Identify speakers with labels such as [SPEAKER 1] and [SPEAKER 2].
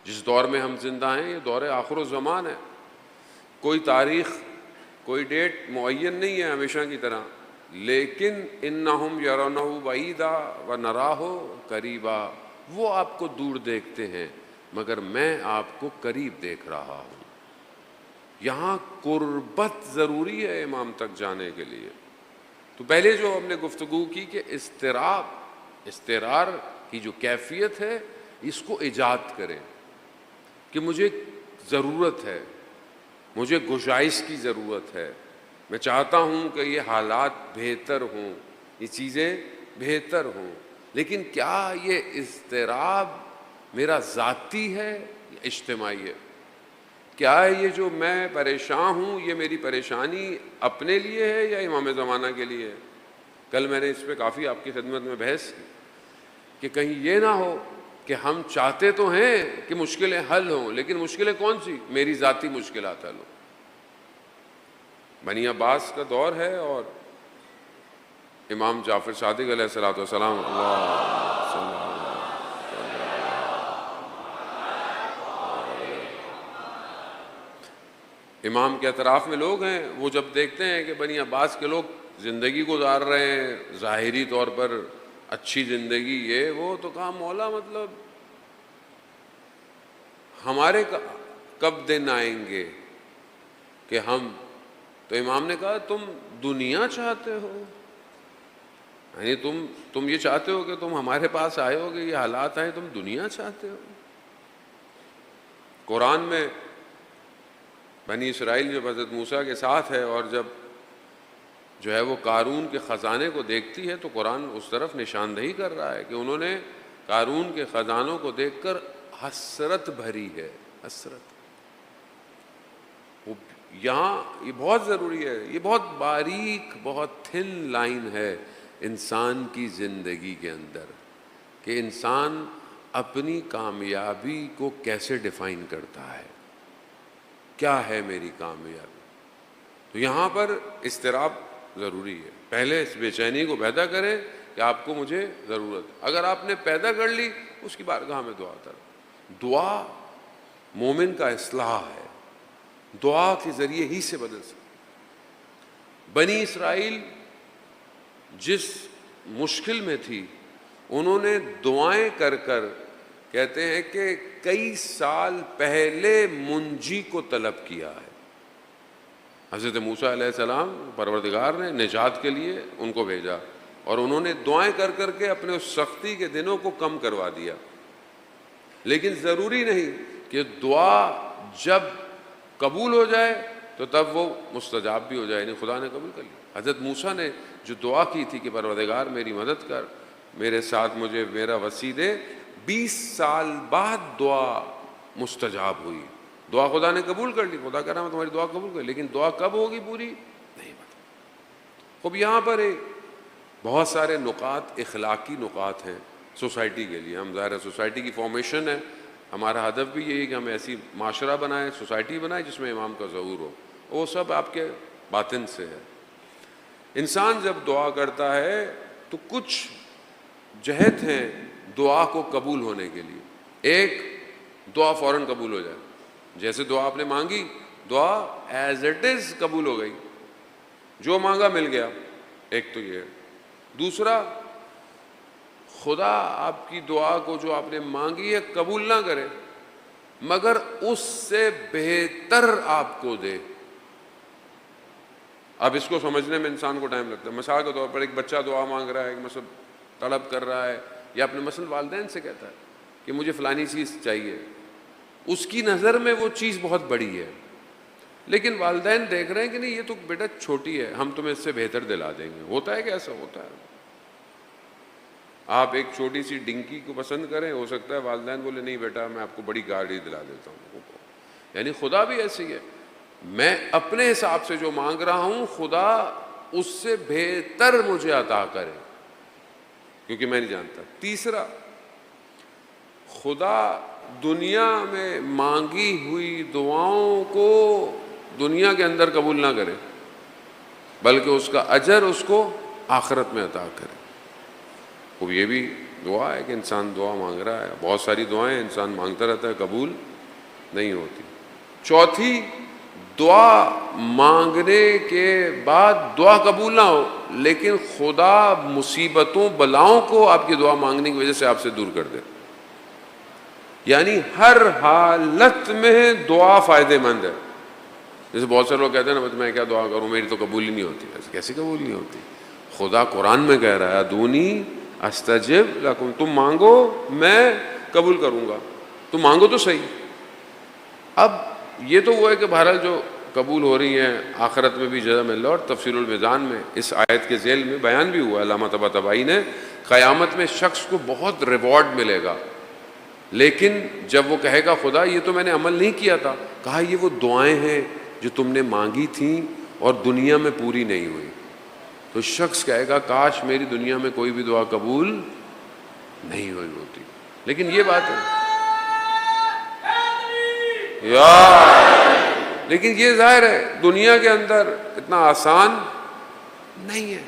[SPEAKER 1] جس دور میں ہم زندہ ہیں یہ دور آخر الزمان ہے، کوئی تاریخ کوئی ڈیٹ معین نہیں ہے ہمیشہ کی طرح، لیکن انہم یرونہ بعیدا ونراہ قریبا، وہ آپ کو دور دیکھتے ہیں مگر میں آپ کو قریب دیکھ رہا ہوں۔ یہاں قربت ضروری ہے امام تک جانے کے لیے۔ تو پہلے جو ہم نے گفتگو کی کہ استقرار کی جو کیفیت ہے اس کو ایجاد کریں کہ مجھے ضرورت ہے، مجھے گشائش کی ضرورت ہے، میں چاہتا ہوں کہ یہ حالات بہتر ہوں، یہ چیزیں بہتر ہوں، لیکن کیا یہ اضطراب میرا ذاتی ہے یا اجتماعی ہے؟ کیا یہ جو میں پریشان ہوں یہ میری پریشانی اپنے لیے ہے یا امام زمانہ کے لیے ہے؟ کل میں نے اس پہ کافی آپ کی خدمت میں بحث کی کہ کہیں یہ نہ ہو کہ ہم چاہتے تو ہیں کہ مشکلیں حل ہوں، لیکن مشکلیں کون سی؟ میری ذاتی مشکلات حل ہوں۔ بنی عباس کا دور ہے اور امام جعفر صادق علیہ الصلوۃ والسلام امام کے اطراف میں لوگ ہیں، وہ جب دیکھتے ہیں کہ بنی عباس کے لوگ زندگی گزار رہے ہیں ظاہری طور پر اچھی زندگی یہ وہ، تو کہا مولا مطلب ہمارے کب دن آئیں گے کہ ہم، تو امام نے کہا تم دنیا چاہتے ہو، یعنی تم یہ چاہتے ہو کہ تم ہمارے پاس آئے ہو کہ یہ حالات آئیں، تم دنیا چاہتے ہو؟ قرآن میں بنی اسرائیل جب حضرت موسیٰ کے ساتھ ہے اور جب جو ہے وہ قارون کے خزانے کو دیکھتی ہے تو قرآن اس طرف نشاندہی کر رہا ہے کہ انہوں نے قارون کے خزانوں کو دیکھ کر حسرت بھری ہے، حسرت۔ یہاں یہ بہت ضروری ہے، یہ بہت باریک بہت تھن لائن ہے انسان کی زندگی کے اندر کہ انسان اپنی کامیابی کو کیسے ڈیفائن کرتا ہے، کیا ہے میری کامیابی۔ تو یہاں پر اضطراب ضروری ہے، پہلے اس بے چینی کو پیدا کریں کہ آپ کو مجھے ضرورت ہے، اگر آپ نے پیدا کر لی اس کی بارگاہ میں دعا کریں۔ دعا مومن کا اصلاح ہے، دعا کے ذریعے ہی سے بدل سکتے۔ بنی اسرائیل جس مشکل میں تھی انہوں نے دعائیں کر کر کہتے ہیں کہ کئی سال پہلے منجی کو طلب کیا ہے۔ حضرت موسیٰ علیہ السلام پروردگار نے نجات کے لیے ان کو بھیجا اور انہوں نے دعائیں کر کر کے اپنے اس سختی کے دنوں کو کم کروا دیا، لیکن ضروری نہیں کہ دعا جب قبول ہو جائے تو تب وہ مستجاب بھی ہو جائے، یعنی خدا نے قبول کر لی۔ حضرت موسیٰ نے جو دعا کی تھی کہ پروردگار میری مدد کر، میرے ساتھ مجھے میرا وسیع دے، 20 سال بعد دعا مستجاب ہوئی، دعا خدا نے قبول کر لی، خدا کہہ رہا میں تمہاری دعا قبول کر لی، لیکن دعا کب ہوگی پوری نہیں پتہ۔ اب یہاں پر بہت سارے نکات، اخلاقی نکات ہیں سوسائٹی کے لیے۔ ہم ظاہر ہے سوسائٹی کی فارمیشن ہے، ہمارا ہدف بھی یہی ہے کہ ہم ایسی معاشرہ بنائیں، سوسائٹی بنائیں جس میں امام کا ظہور ہو، وہ سب آپ کے باطن سے ہے۔ انسان جب دعا کرتا ہے تو کچھ جہت ہیں دعا کو قبول ہونے کے لیے۔ ایک، دعا فوراً قبول ہو جائے، جیسے دعا آپ نے مانگی دعا ایز اٹ از قبول ہو گئی، جو مانگا مل گیا، ایک تو یہ ہے۔ دوسرا، خدا آپ کی دعا کو جو آپ نے مانگی ہے قبول نہ کرے مگر اس سے بہتر آپ کو دے۔ اب اس کو سمجھنے میں انسان کو ٹائم لگتا ہے۔ مثال کے طور پر ایک بچہ دعا مانگ رہا ہے، ایک مثلا طلب کر رہا ہے، یا اپنے مثلا والدین سے کہتا ہے کہ مجھے فلانی چیز چاہیے، اس کی نظر میں وہ چیز بہت بڑی ہے، لیکن والدین دیکھ رہے ہیں کہ نہیں یہ تو بیٹا چھوٹی ہے، ہم تمہیں اس سے بہتر دلا دیں گے۔ ہوتا ہے کہ ایسا ہوتا ہے؟ آپ ایک چھوٹی سی ڈنکی کو پسند کریں، ہو سکتا ہے والدین بولے نہیں بیٹا میں آپ کو بڑی گاڑی دلا دیتا ہوں۔ یعنی خدا بھی ایسی ہے، میں اپنے حساب سے جو مانگ رہا ہوں خدا اس سے بہتر مجھے عطا کرے، کیونکہ میں نہیں جانتا۔ تیسرا، خدا دنیا میں مانگی ہوئی دعاؤں کو دنیا کے اندر قبول نہ کرے بلکہ اس کا اجر اس کو آخرت میں عطا کرے۔ وہ یہ بھی دعا ہے کہ انسان دعا مانگ رہا ہے، بہت ساری دعائیں انسان مانگتا رہتا ہے، قبول نہیں ہوتی۔ چوتھی، دعا مانگنے کے بعد دعا قبول نہ ہو، لیکن خدا مصیبتوں بلاؤں کو آپ کی دعا مانگنے کی وجہ سے آپ سے دور کر دے، یعنی ہر حالت میں دعا فائدہ مند ہے۔ جیسے بہت سے لوگ کہتے ہیں نا میں کیا دعا کروں، میری تو قبول ہی نہیں ہوتی۔ ایسے کیسے قبول نہیں ہوتی؟ خدا قرآن میں کہہ رہا ہے ادونی استجب لکم، تم مانگو میں قبول کروں گا، تم مانگو تو صحیح۔ اب یہ تو وہ ہے کہ بہرحال جو قبول ہو رہی ہیں آخرت میں بھی جزا مل رہا، اور تفسیر المیزان میں اس آیت کے ذیل میں بیان بھی ہوا علامہ طباطبائی نے، قیامت میں شخص کو بہت ریوارڈ ملے گا، لیکن جب وہ کہے گا خدا یہ تو میں نے عمل نہیں کیا تھا، کہا یہ وہ دعائیں ہیں جو تم نے مانگی تھیں اور دنیا میں پوری نہیں ہوئی، تو شخص کہے گا کاش میری دنیا میں کوئی بھی دعا قبول نہیں ہوئی ہوتی۔ لیکن یہ بات ہے لیکن یہ ظاہر ہے دنیا کے اندر اتنا آسان نہیں ہے۔